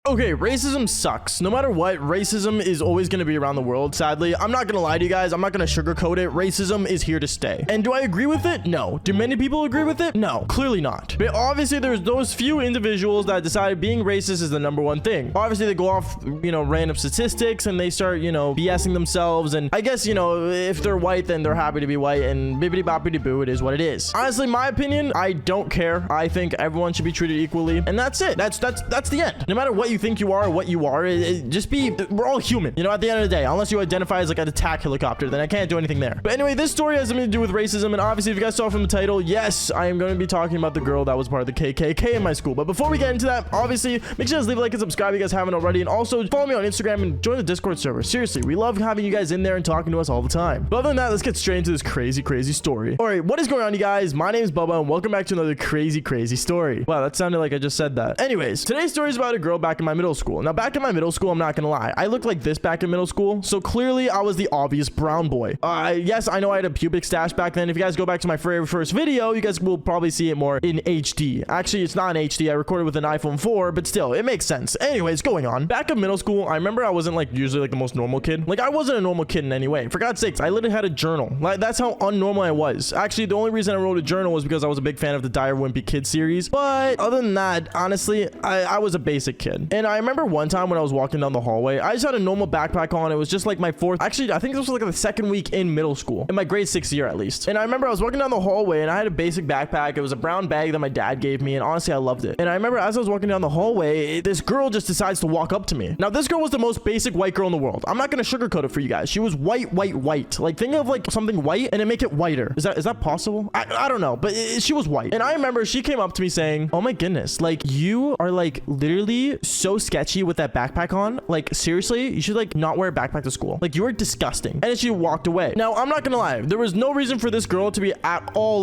Okay, racism sucks. No matter what, racism is always going to be around the world, sadly. I'm not going to lie to you guys. I'm not going to sugarcoat it. Racism is here to stay. And do I agree with it? No. Do many people agree with it? No, clearly not. But obviously, there's those few individuals that decide being racist is the number one thing. Obviously, they go off, random statistics and they start, BSing themselves. And I guess, if they're white, then they're happy to be white. And bibbidi boppity boo, it is what it is. Honestly, my opinion, I don't care. I think everyone should be treated equally. And that's it. That's the end. No matter what you think you are or what you are, we're all human, at the end of the day, unless you identify as like an attack helicopter, then I can't do anything there. But anyway, this story has something to do with racism, and obviously if you guys saw from the title, yes, I am going to be talking about the girl that was part of the KKK in my school. But before we get into that, obviously make sure to leave a like and subscribe if you guys haven't already, and also follow me on Instagram and join the Discord server. Seriously, we love having you guys in there and talking to us all the time. But other than that, let's get straight into this crazy story. All right, what is going on, you guys? My name is Bubba, and welcome back to another crazy story. Wow, that sounded like I just said that. Anyways, today's story is about a girl back in my middle school. Now, back in my middle school, I'm not gonna lie, I looked like this back in middle school, so clearly I was the obvious brown boy. Yes, I know I had a pubic stash back then. If you guys go back to my very first video, you guys will probably see it more in HD. Actually, it's not in HD. I recorded with an iPhone 4, but still, it makes sense. Anyways, going on. Back in middle school, I remember I wasn't usually the most normal kid. I wasn't a normal kid in any way. For God's sakes, I literally had a journal. That's how unnormal I was. Actually, the only reason I wrote a journal was because I was a big fan of the Dire Wimpy Kid series. But other than that, honestly, I was a basic kid. And I remember one time when I was walking down the hallway, I just had a normal backpack on. It was just like my fourth, actually, I think this was the second week in middle school, in my grade 6 year at least. And I remember I was walking down the hallway and I had a basic backpack. It was a brown bag that my dad gave me, and honestly, I loved it. And I remember as I was walking down the hallway, this girl just decides to walk up to me. Now, this girl was the most basic white girl in the world. I'm not gonna sugarcoat it for you guys. She was white. Think of something white and then make it whiter. Is that possible? I don't know, but she was white. And I remember she came up to me saying, "Oh my goodness, you are literally so sketchy with that backpack on. Seriously, you should not wear a backpack to school. You are disgusting." And then she walked away. Now, I'm not gonna lie, there was no reason for this girl to be at all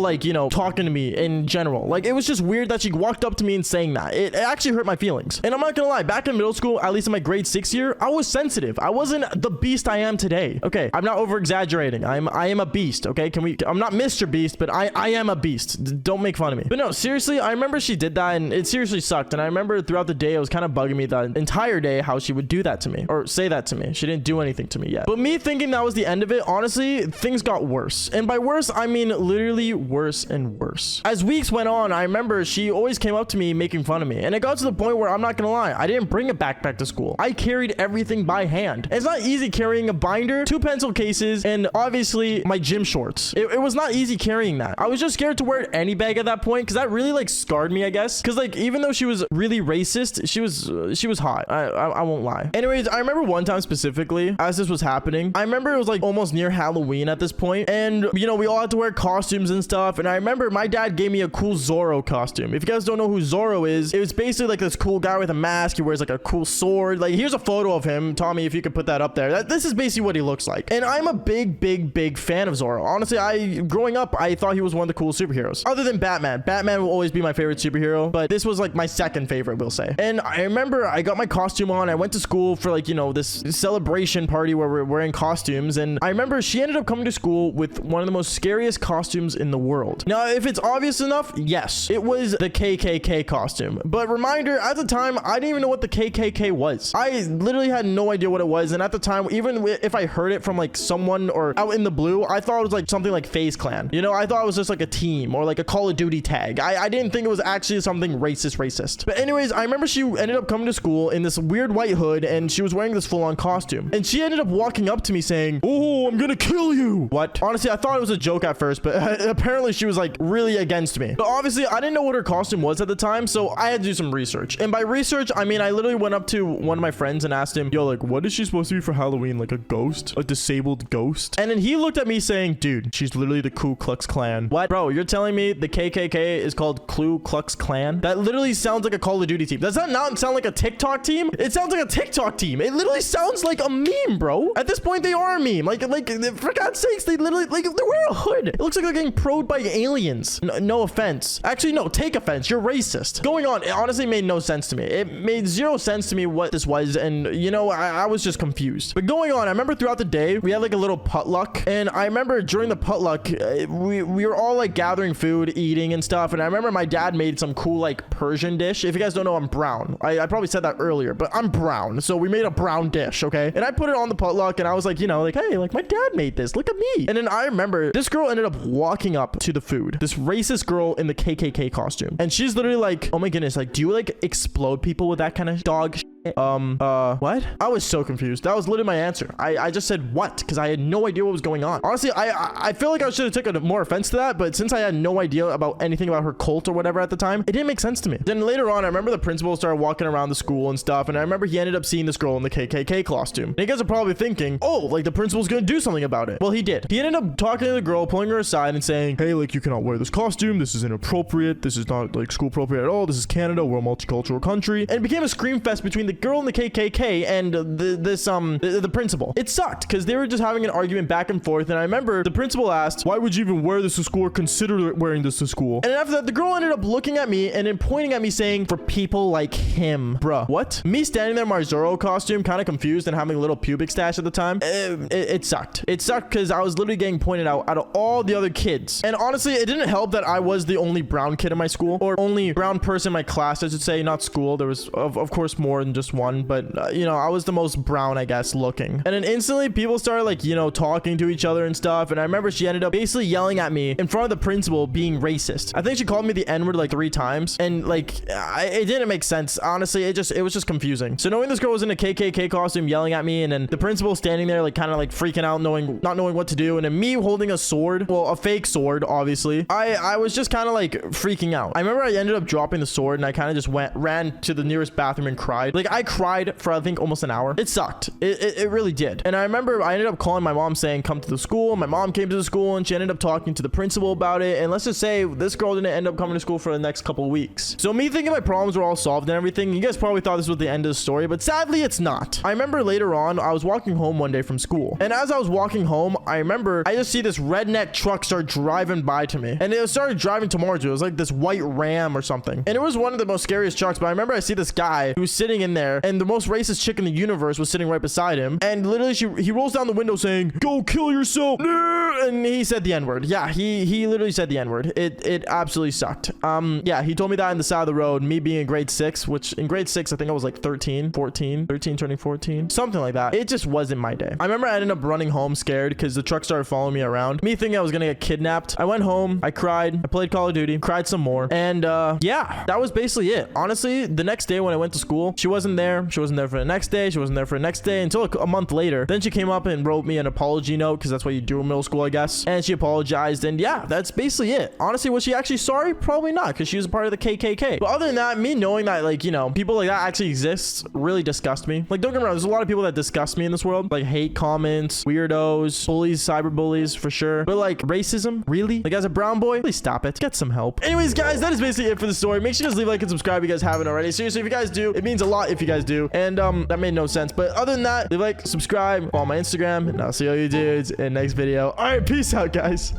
talking to me in general. It was just weird that she walked up to me and saying that. It actually hurt my feelings. And I'm not gonna lie, back in middle school, at least in my grade 6 year, I was sensitive. I wasn't the beast I am today. Okay, I'm not over exaggerating. I am a beast. Okay, I'm not Mr. Beast, but I am a beast. Don't make fun of me. But no, seriously, I remember she did that and it seriously sucked. And I remember throughout the day, it was kind of bugging me the entire day how she would do that to me or say that to me. She didn't do anything to me yet. But me thinking that was the end of it, honestly, things got worse. And by worse, I mean literally worse and worse. As weeks went on, I remember she always came up to me making fun of me. And it got to the point where I'm not gonna lie, I didn't bring a backpack to school. I carried everything by hand. And it's not easy carrying a binder, 2 pencil cases, and obviously my gym shorts. It was not easy carrying that. I was just scared to wear any bag at that point because that really scarred me, I guess. Because even though she was really racist, she was hot. I won't lie. Anyways, I remember one time specifically as this was happening. I remember it was almost near Halloween at this point, and we all had to wear costumes and stuff. And I remember my dad gave me a cool Zorro costume. If you guys don't know who Zorro is, it was basically this cool guy with a mask. He wears a cool sword. Here's a photo of him. Tommy, if you could put that up there. This is basically what he looks like. And I'm a big fan of Zorro. Honestly, growing up, I thought he was one of the coolest superheroes. Other than Batman. Batman will always be my favorite superhero, but this was my second favorite, we'll say. And I remember I got my costume on. I went to school for this celebration party where we're wearing costumes. And I remember she ended up coming to school with one of the most scariest costumes in the world. Now, if it's obvious enough, yes, it was the KKK costume. But reminder, at the time, I didn't even know what the KKK was. I literally had no idea what it was. And at the time, even if I heard it from someone or out in the blue, I thought it was something like FaZe Clan. I thought it was just a team or a Call of Duty tag. I didn't think it was actually something racist. But anyways, I remember she ended up coming to school in this weird white hood and she was wearing this full-on costume. And she ended up walking up to me saying, "Oh, I'm gonna kill you." What? Honestly, I thought it was a joke at first, but apparently she was really against me. But obviously, I didn't know what her costume was at the time, so I had to do some research. And by research, I mean I literally went up to one of my friends and asked him, "Yo, what is she supposed to be for Halloween? A ghost? A disabled ghost?" And then he looked at me saying, "Dude, she's literally the Ku Klux Klan." What? Bro, you're telling me the KKK is called Ku Klux Klan? That literally sounds like a Call of Duty team. Does that not sound like a TikTok team? It sounds like a TikTok team. It literally sounds like a meme, bro. At this point, they are a meme. For God's sakes, they literally, they're wearing a hood. It looks like they're getting probed by aliens. No offense. Actually, no, take offense. You're racist. Going on, it honestly made no sense to me. It made zero sense to me what this was, and I was just confused. But going on, I remember throughout the day, we had a little potluck, and I remember during the potluck, we were all gathering food, eating and stuff, and I remember my dad made some cool Persian dish. If you guys don't know, I'm brown. I probably probably said that earlier, but I'm brown. So we made a brown dish, okay? And I put it on the potluck and I was like, you know, like, hey, like my dad made this. Look at me. And then I remember this girl ended up walking up to the food. This racist girl in the KKK costume. And she's literally like, oh my goodness, like, do you like explode people with that kind of dog shit? What? I was so confused. That was literally my answer. I just said what? Because I had no idea what was going on. Honestly, I feel like I should have taken more offense to that, but since I had no idea about anything about her cult or whatever at the time, it didn't make sense to me. Then later on, I remember the principal started walking around the school and stuff, and I remember he ended up seeing this girl in the KKK costume. And you guys are probably thinking, oh, like the principal's gonna do something about it. Well, he did. He ended up talking to the girl, pulling her aside and saying, hey, like, you cannot wear this costume. This is inappropriate. This is not like school appropriate at all. This is Canada. We're a multicultural country. And it became a scream fest between the girl in the KKK and the principal. It sucked because they were just having an argument back and forth. And I remember the principal asked, why would you even wear this to school or consider wearing this to school? And after that, the girl ended up looking at me and then pointing at me saying, for people like him. Bruh, what? Me standing there in my Zorro costume, kind of confused and having a little pubic stash at the time. It sucked. It sucked because I was literally getting pointed out of all the other kids. And honestly, it didn't help that I was the only brown kid in my school, or only brown person in my class, I should say, not school. There was, of course, more than just one, but you know, I was the most brown, I guess, looking. And then instantly people started like, you know, talking to each other and stuff. And I remember she ended up basically yelling at me in front of the principal, being racist. I think she called me the N-word like 3 times. And like, it didn't make sense. Honestly, it was just confusing. So knowing this girl was in a KKK costume yelling at me, and then the principal standing there like kind of like freaking out, not knowing what to do. And then me holding a sword, well, a fake sword, obviously. I was just kind of like freaking out. I remember I ended up dropping the sword and I kind of just ran to the nearest bathroom and cried. Like I cried for I think almost an hour. It sucked. It really did. And I remember I ended up calling my mom saying, come to the school. My mom came to the school and she ended up talking to the principal about it. And let's just say this girl didn't end up coming to school for the next couple of weeks. So me thinking my problems were all solved and everything, you guys probably thought this was the end of the story, but sadly it's not. I remember later on, I was walking home one day from school. And as I was walking home, I remember I just see this redneck truck start driving by to me. And it started driving towards me. It was like this white Ram or something. And it was one of the most scariest trucks. But I remember I see this guy who's sitting in there, and the most racist chick in the universe was sitting right beside him. And literally he rolls down the window saying, go kill yourself. And he said the N-word. Yeah, he literally said the N-word. It absolutely sucked. Yeah, he told me that in the side of the road, me being in grade 6, which in grade 6, I think I was like 13 turning 14, something like that. It just wasn't my day. I remember I ended up running home scared because the truck started following me around, me thinking I was gonna get kidnapped. I went home, I cried, I played Call of Duty, cried some more, and yeah, that was basically it. Honestly, the next day when I went to school, she wasn't there. She wasn't there for the next day. She wasn't there for the next day until a month later. Then she came up and wrote me an apology note, because that's what you do in middle school, I guess. And she apologized, and yeah, that's basically it. Honestly, was she actually sorry? Probably not, because she was a part of the KKK. But other than that, me knowing that, like, you know, people like that actually exist really disgust me. Like, don't get me wrong, there's a lot of people that disgust me in this world, like hate comments, weirdos, bullies, cyber bullies, for sure. But like, racism, really? Like, as a brown boy, please stop it. Get some help. Anyways, guys, that is basically it for the story. Make sure you guys leave a like and subscribe if you guys haven't already. Seriously, if you guys do, it means a lot if you guys do. And that made no sense. But other than that, leave a like, subscribe, follow my Instagram, and I'll see all you dudes in the next video. All right, peace out, guys.